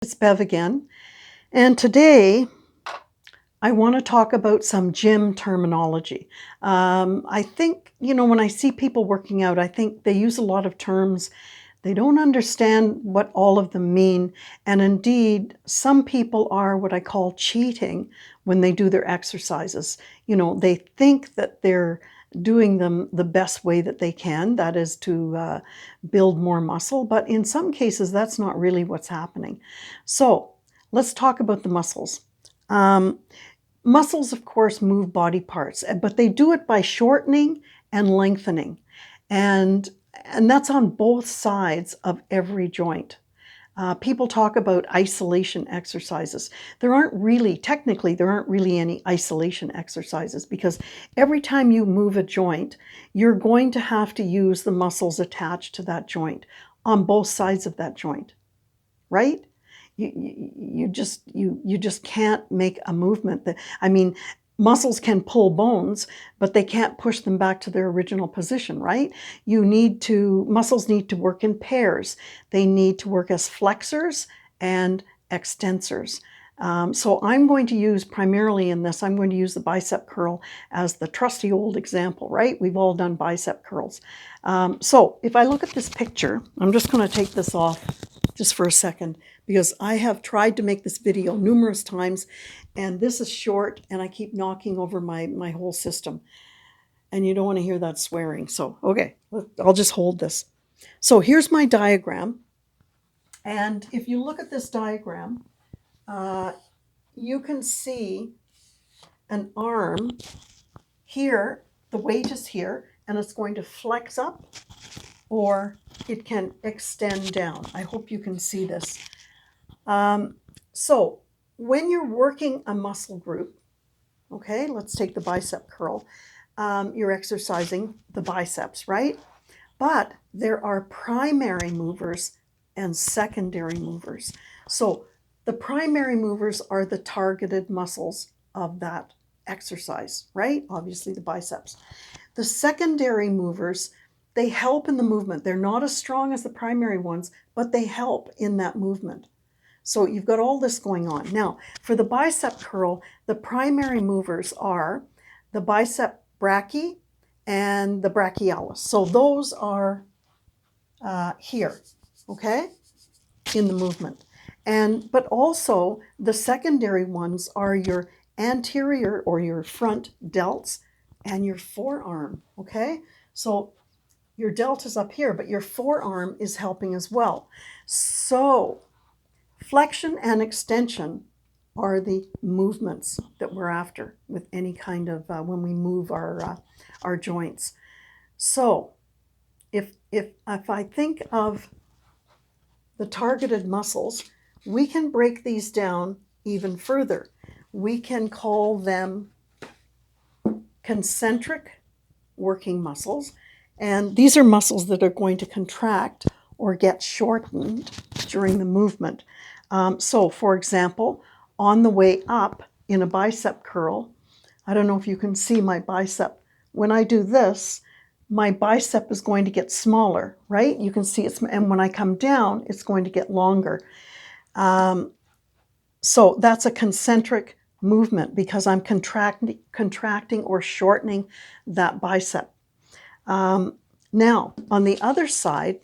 It's Bev again, and today I want to talk about some gym terminology. I think, when I see people working out, I think they use a lot of terms. They don't understand what all of them mean, and indeed, some people are what I call cheating when they do their exercises. They think that they're doing them the best way that they can, that is to build more muscle, but in some cases, that's not really what's happening. So let's talk about the muscles. Um, Muscles, of course, move body parts, but they do it by shortening and lengthening. And, and that's on both sides of every joint. People talk about isolation exercises. Technically, there aren't really any isolation exercises because every time you move a joint, you're going to have to use the muscles attached to that joint on both sides of that joint, right? You just can't make a movement muscles can pull bones, but they can't push them back to their original position, right? Muscles need to work in pairs. They need to work as flexors and extensors. So I'm going to use primarily in this, I'm going to use the bicep curl as the trusty old example, right? We've all done bicep curls. So if I look at this picture, I'm just going to take this off just for a second because I have tried to make this video numerous times and this is short and I keep knocking over my whole system. And you don't want to hear that swearing. So, okay, I'll just hold this. So here's my diagram. And if you look at this diagram, you can see an arm here, the weight is here, and it's going to flex up or it can extend down. I hope you can see this. So when you're working a muscle group, okay, let's take the bicep curl. You're exercising the biceps, right? But there are primary movers and secondary movers. So the primary movers are the targeted muscles of that exercise, right? Obviously the biceps. The secondary movers, they help in the movement. They're not as strong as the primary ones, but they help in that movement. So you've got all this going on. Now, for the bicep curl, the primary movers are the bicep brachii and the brachialis. So those are here, okay, in the movement. But also the secondary ones are your anterior or your front delts and your forearm, okay? So your delt is up here, but your forearm is helping as well. So flexion and extension are the movements that we're after with any kind of when we move our joints. So if I think of the targeted muscles, we can break these down even further. We can call them concentric working muscles, and these are muscles that are going to contract or get shortened during the movement. So for example, on the way up in a bicep curl, I don't know if you can see my bicep. When I do this, my bicep is going to get smaller, right? You can see it's, and when I come down, it's going to get longer. So that's a concentric movement because I'm contracting or shortening that bicep. Now, on the other side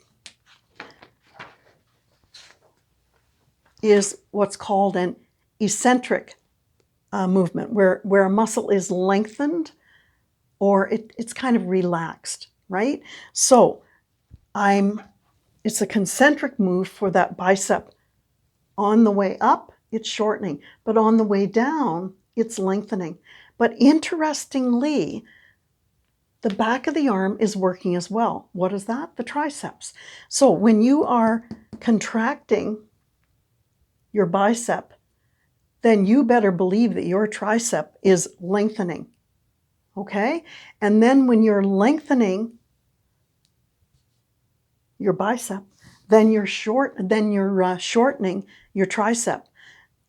is what's called an eccentric movement, where a muscle is lengthened or it's kind of relaxed, right? So it's a concentric move for that bicep. On the way up, it's shortening, but on the way down, it's lengthening. But interestingly, the back of the arm is working as well. What is that? The triceps. So when you are contracting your bicep, then you better believe that your tricep is lengthening, okay? And then when you're lengthening your bicep, then you're shortening your tricep.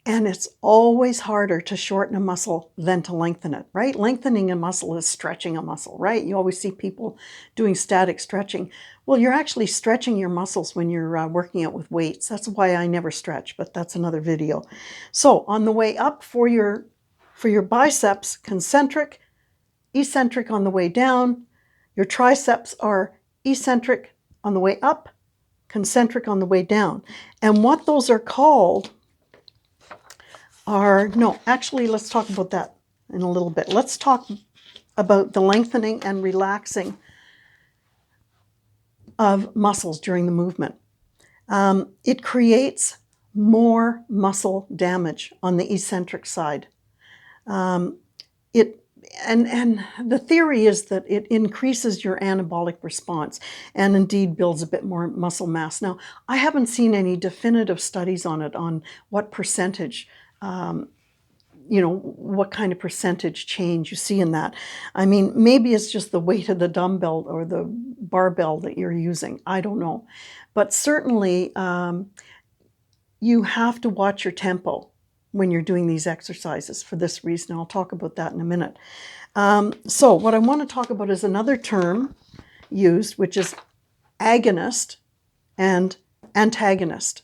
And it's always harder to shorten a muscle than to lengthen it, right? Lengthening a muscle is stretching a muscle, right? You always see people doing static stretching. Well, you're actually stretching your muscles when you're working out with weights. That's why I never stretch, but that's another video. So on the way up for your biceps, concentric, eccentric on the way down. Your triceps are eccentric on the way up, concentric on the way down. And what those are called are, no, actually, let's talk about that in a little bit. Let's talk about the lengthening and relaxing of muscles during the movement. It creates more muscle damage on the eccentric side. And the theory is that it increases your anabolic response and indeed builds a bit more muscle mass. Now, I haven't seen any definitive studies on it, on what percentage, what kind of percentage change you see in that. I mean, maybe it's just the weight of the dumbbell or the barbell that you're using. I don't know. But certainly, you have to watch your tempo when you're doing these exercises for this reason. I'll talk about that in a minute. So what I want to talk about is another term used, which is agonist and antagonist.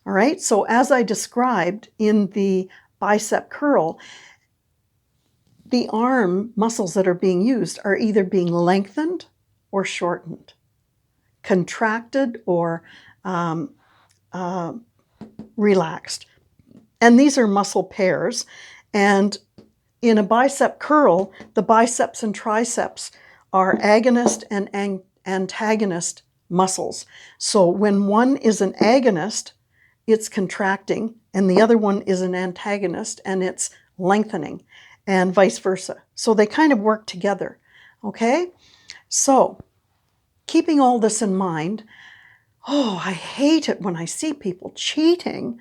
All right, so as I described in the bicep curl, the arm muscles that are being used are either being lengthened or shortened, contracted or relaxed. And these are muscle pairs. And in a bicep curl, the biceps and triceps are agonist and antagonist muscles. So when one is an agonist, it's contracting, and the other one is an antagonist, and it's lengthening, and vice versa. So they kind of work together, okay? So keeping all this in mind, I hate it when I see people cheating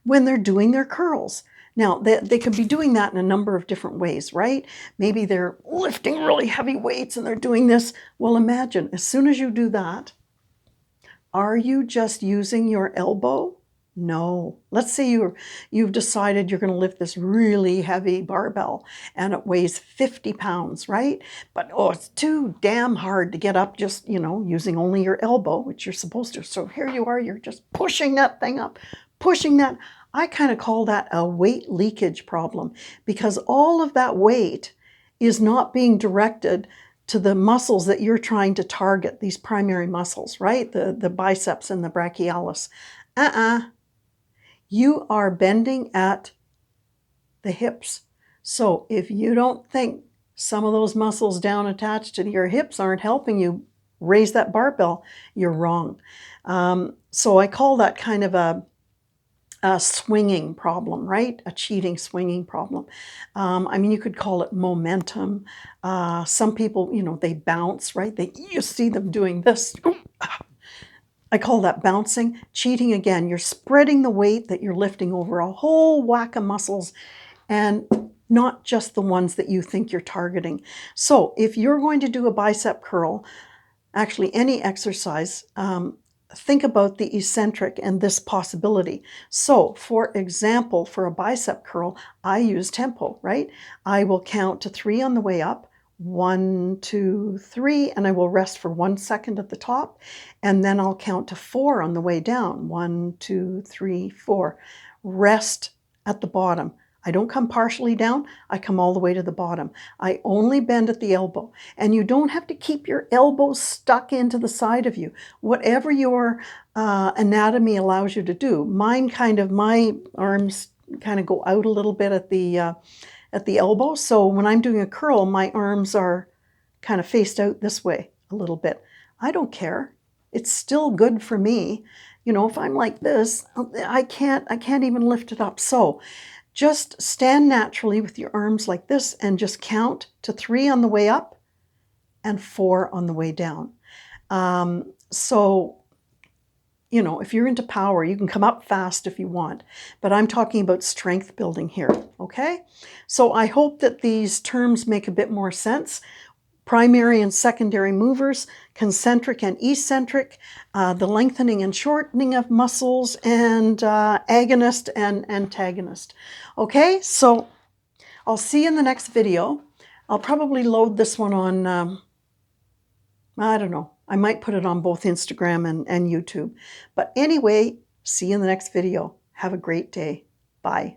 when they're doing their curls. Now, they could be doing that in a number of different ways, right? Maybe they're lifting really heavy weights and they're doing this. Well, imagine, as soon as you do that, are you just using your elbow? No. Let's say you've decided you're going to lift this really heavy barbell and it weighs 50 pounds, right? But, it's too damn hard to get up just, using only your elbow, which you're supposed to. So here you are, you're just pushing that thing up, pushing that. I kind of call that a weight leakage problem, because all of that weight is not being directed to the muscles that you're trying to target, these primary muscles, right? The biceps and the brachialis. You are bending at the hips. So if you don't think some of those muscles down attached to your hips aren't helping you raise that barbell, you're wrong. So I call that kind of a swinging problem, right? A cheating swinging problem. You could call it momentum. Some people, they bounce, right? You see them doing this. I call that bouncing. Cheating, again, you're spreading the weight that you're lifting over a whole whack of muscles and not just the ones that you think you're targeting. So if you're going to do a bicep curl, actually any exercise, think about the eccentric and this possibility. So for example, for a bicep curl, I use tempo, right? I will count to 3 on the way up. 1, 2, 3, and I will rest for 1 second at the top, and then I'll count to 4 on the way down. 1, 2, 3, 4. Rest at the bottom. I don't come partially down, I come all the way to the bottom. I only bend at the elbow, and you don't have to keep your elbow stuck into the side of you. Whatever your anatomy allows you to do. My arms kind of go out a little bit at the elbow. So when I'm doing a curl, my arms are kind of faced out this way a little bit. I don't care. It's still good for me. If I'm like this, I can't even lift it up. So just stand naturally with your arms like this and just count to 3 on the way up and 4 on the way down. If you're into power, you can come up fast if you want, but I'm talking about strength building here, okay? So I hope that these terms make a bit more sense. primary and secondary movers, concentric and eccentric, the lengthening and shortening of muscles, and agonist and antagonist. Okay, so I'll see you in the next video. I'll probably load this one on, I don't know, I might put it on both Instagram and YouTube. But anyway, see you in the next video. Have a great day. Bye.